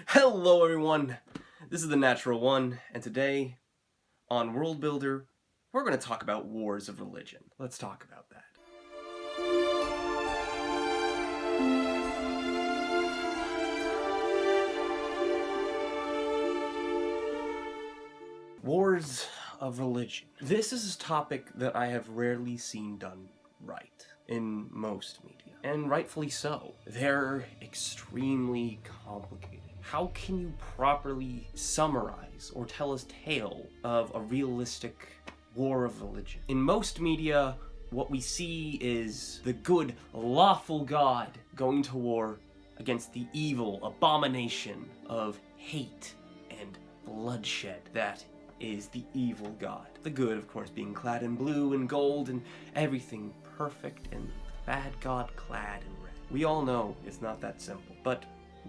Hello everyone, this is the Natural One, and today on World Builder, we're going to talk about wars of religion. Let's talk about that. Wars of religion. This is a topic that I have rarely seen done right in most media, and rightfully so. They're extremely complicated. How can you properly summarize or tell a tale of a realistic war of religion? In most media, what we see is the good, lawful God going to war against the evil abomination of hate and bloodshed that is the evil God. The good, of course, being clad in blue and gold and everything perfect, and the bad God clad in red. We all know it's not that simple, but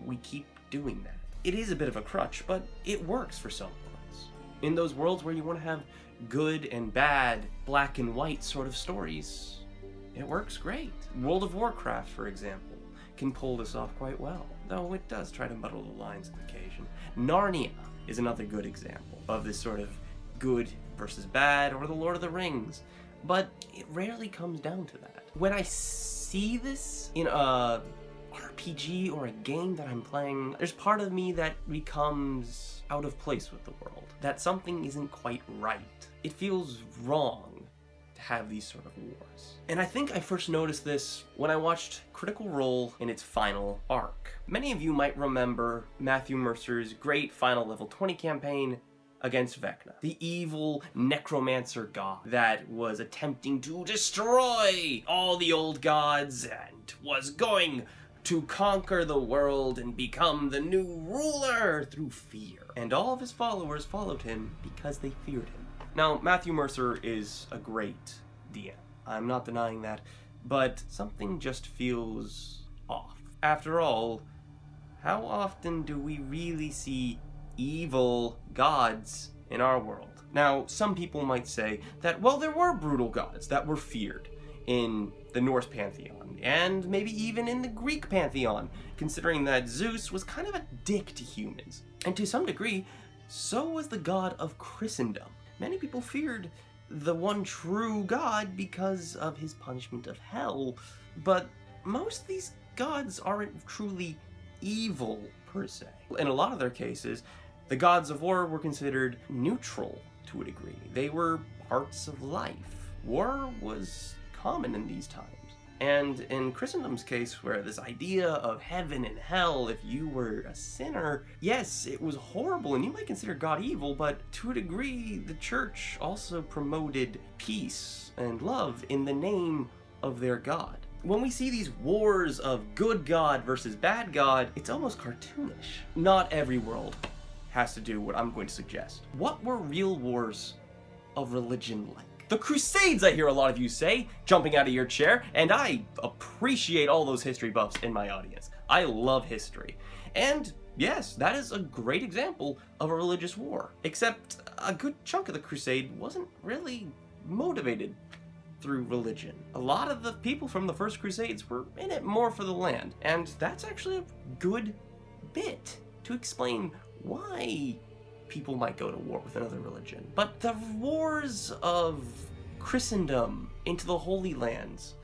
we keep doing that. It is a bit of a crutch, but it works for some worlds. In those worlds where you want to have good and bad, black and white sort of stories, it works great. World of Warcraft, for example, can pull this off quite well, though it does try to muddle the lines on occasion. Narnia is another good example of this sort of good versus bad, or the Lord of the Rings, but it rarely comes down to that. When I see this in a RPG or a game that I'm playing, there's part of me that becomes out of place with the world, that something isn't quite right. It feels wrong to have these sort of wars. And I think I first noticed this when I watched Critical Role in its final arc. Many of you might remember Matthew Mercer's great final level 20 campaign against Vecna, the evil necromancer god that was attempting to destroy all the old gods and was going to conquer the world and become the new ruler through fear. And all of his followers followed him because they feared him. Now, Matthew Mercer is a great DM. I'm not denying that, but something just feels off. After all, how often do we really see evil gods in our world? Now, some people might say that, well, there were brutal gods that were feared in the Norse pantheon, and maybe even in the Greek pantheon, considering that Zeus was kind of a dick to humans. And to some degree, so was the god of Christendom. Many people feared the one true god because of his punishment of hell, but most of these gods aren't truly evil per se. In a lot of their cases, the gods of war were considered neutral to a degree. They were parts of life. War was common in these times. And in Christendom's case, where this idea of heaven and hell, if you were a sinner, yes, it was horrible, and you might consider God evil, but to a degree, the church also promoted peace and love in the name of their God. When we see these wars of good God versus bad God, it's almost cartoonish. Not every world has to do what I'm going to suggest. What were real wars of religion like? The Crusades, I hear a lot of you say, jumping out of your chair, and I appreciate all those history buffs in my audience. I love history. And yes, that is a great example of a religious war. Except a good chunk of the Crusade wasn't really motivated through religion. A lot of the people from the First Crusades were in it more for the land, and that's actually a good bit to explain why people might go to war with another religion. But the wars of Christendom into the Holy Lands,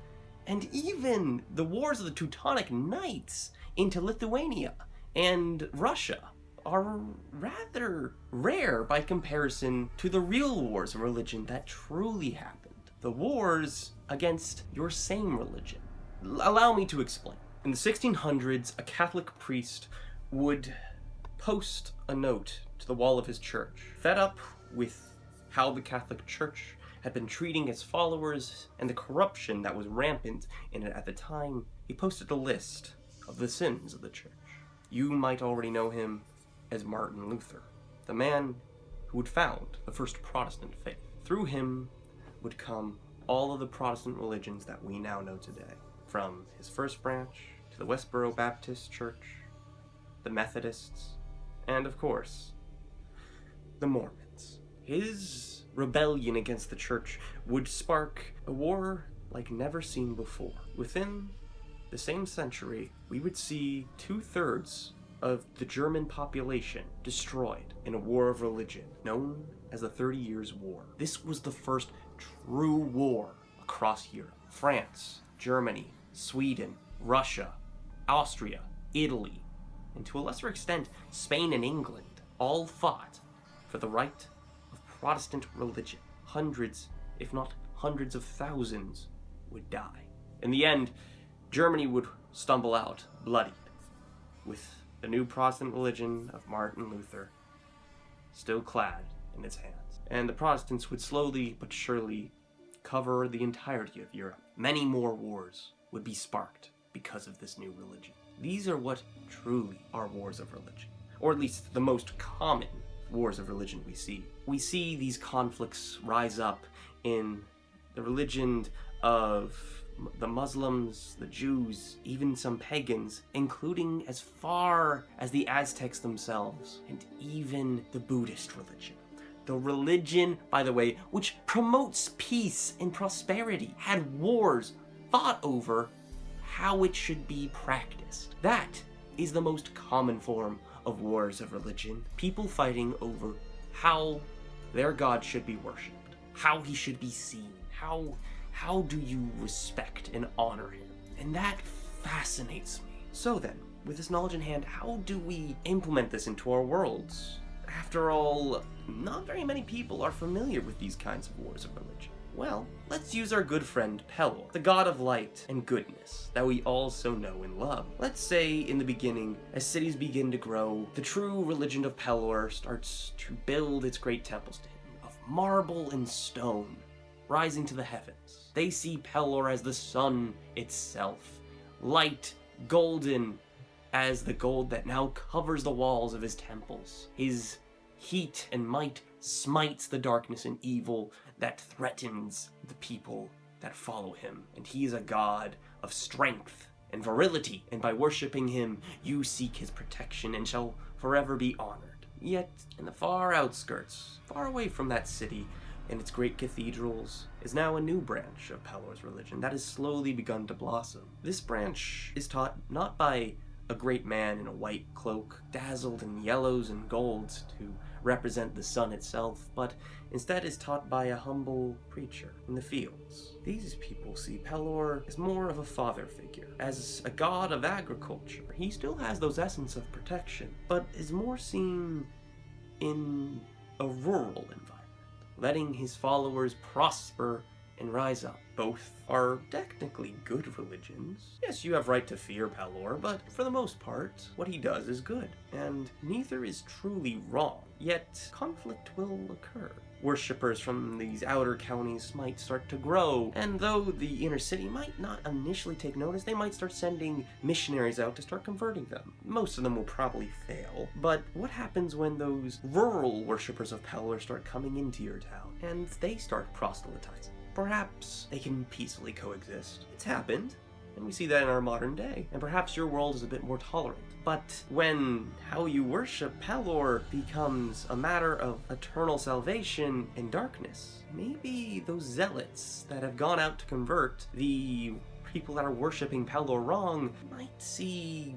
and even the wars of the Teutonic Knights into Lithuania and Russia, are rather rare by comparison to the real wars of religion that truly happened. The wars against your same religion. Allow me to explain. In the 1600s, a Catholic priest would post a note to the wall of his church, fed up with how the Catholic Church had been treating its followers and the corruption that was rampant in it at the time. He posted a list of the sins of the church. You might already know him as Martin Luther, the man who would found the first Protestant faith. Through him would come all of the Protestant religions that we now know today, from his first branch to the Westboro Baptist Church, the Methodists, and of course, the Mormons. His rebellion against the church would spark a war like never seen before. Within the same century, we would see 2/3 of the German population destroyed in a war of religion known as the 30 Years' War. This was the first true war across Europe. France, Germany, Sweden, Russia, Austria, Italy, and to a lesser extent, Spain and England all fought for the right of Protestant religion. Hundreds, if not hundreds of thousands, would die. In the end, Germany would stumble out bloodied, with the new Protestant religion of Martin Luther still clad in its hands. And the Protestants would slowly but surely cover the entirety of Europe. Many more wars would be sparked because of this new religion. These are what truly are wars of religion, or at least the most common wars of religion we see. We see these conflicts rise up in the religion of the Muslims, the Jews, even some pagans, including as far as the Aztecs themselves, and even the Buddhist religion. The religion, by the way, which promotes peace and prosperity, had wars fought over how it should be practiced. That is the most common form of wars of religion. People fighting over how their God should be worshipped, how he should be seen, how do you respect and honor him? And that fascinates me. So then, with this knowledge in hand, how do we implement this into our worlds? After all, not very many people are familiar with these kinds of wars of religion. Well, let's use our good friend Pelor, the god of light and goodness that we all so know and love. Let's say in the beginning, as cities begin to grow, the true religion of Pelor starts to build its great temples to him, of marble and stone, rising to the heavens. They see Pelor as the sun itself, light, golden, as the gold that now covers the walls of his temples. His heat and might smites the darkness and evil that threatens the people that follow him. And he is a god of strength and virility, and by worshipping him, you seek his protection and shall forever be honored. Yet, in the far outskirts, far away from that city and its great cathedrals, is now a new branch of Pelor's religion that has slowly begun to blossom. This branch is taught not by a great man in a white cloak, dazzled in yellows and golds to represent the sun itself, but instead is taught by a humble preacher in the fields. These people see Pelor as more of a father figure, as a god of agriculture. He still has those essence of protection, but is more seen in a rural environment, letting his followers prosper and rise up. Both are technically good religions. Yes, you have right to fear Pelor, but for the most part, what he does is good, and neither is truly wrong. Yet, conflict will occur. Worshippers from these outer counties might start to grow, and though the inner city might not initially take notice, they might start sending missionaries out to start converting them. Most of them will probably fail, but what happens when those rural worshippers of Pelor start coming into your town, and they start proselytizing? Perhaps they can peacefully coexist. It's happened, and we see that in our modern day. And perhaps your world is a bit more tolerant. But when how you worship Pelor becomes a matter of eternal salvation and darkness, maybe those zealots that have gone out to convert the people that are worshiping Pelor wrong might see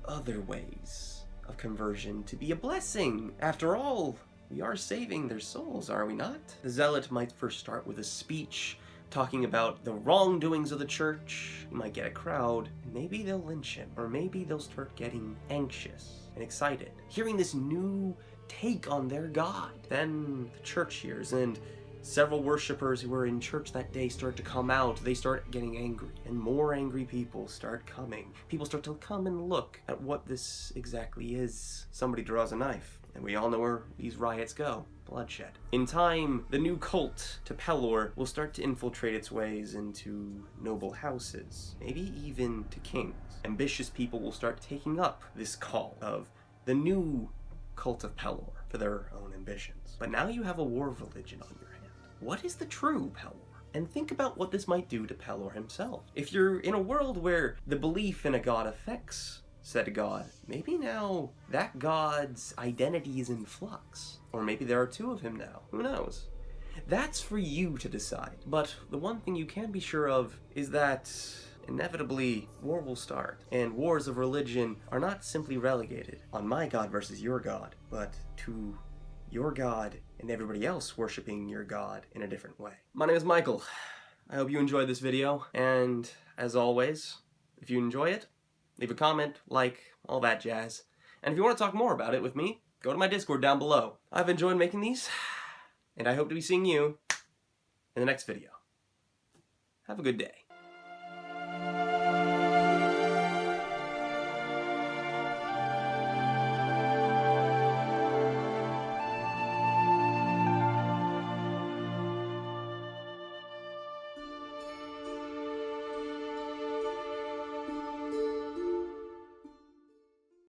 other ways of conversion to be a blessing. After all, we are saving their souls, are we not? The zealot might first start with a speech talking about the wrongdoings of the church. You might get a crowd, and maybe they'll lynch him, or maybe they'll start getting anxious and excited, hearing this new take on their God. Then the church hears, and several worshippers who were in church that day start to come out. They start getting angry, and more angry people start coming. People start to come and look at what this exactly is. Somebody draws a knife. And we all know where these riots go. Bloodshed. In time, the new cult to Pelor will start to infiltrate its ways into noble houses, maybe even to kings. Ambitious people will start taking up this call of the new cult of Pelor for their own ambitions. But now you have a war of religion on your hand. What is the true Pelor? And think about what this might do to Pelor himself. If you're in a world where the belief in a god affects said god, maybe now that god's identity is in flux. Or maybe there are two of him now. Who knows? That's for you to decide. But the one thing you can be sure of is that inevitably war will start. And wars of religion are not simply relegated on my god versus your god, but to your god and everybody else worshiping your god in a different way. My name is Michael. I hope you enjoyed this video, and as always, if you enjoy it, leave a comment, like, all that jazz. And if you want to talk more about it with me, go to my Discord down below. I've enjoyed making these, and I hope to be seeing you in the next video. Have a good day.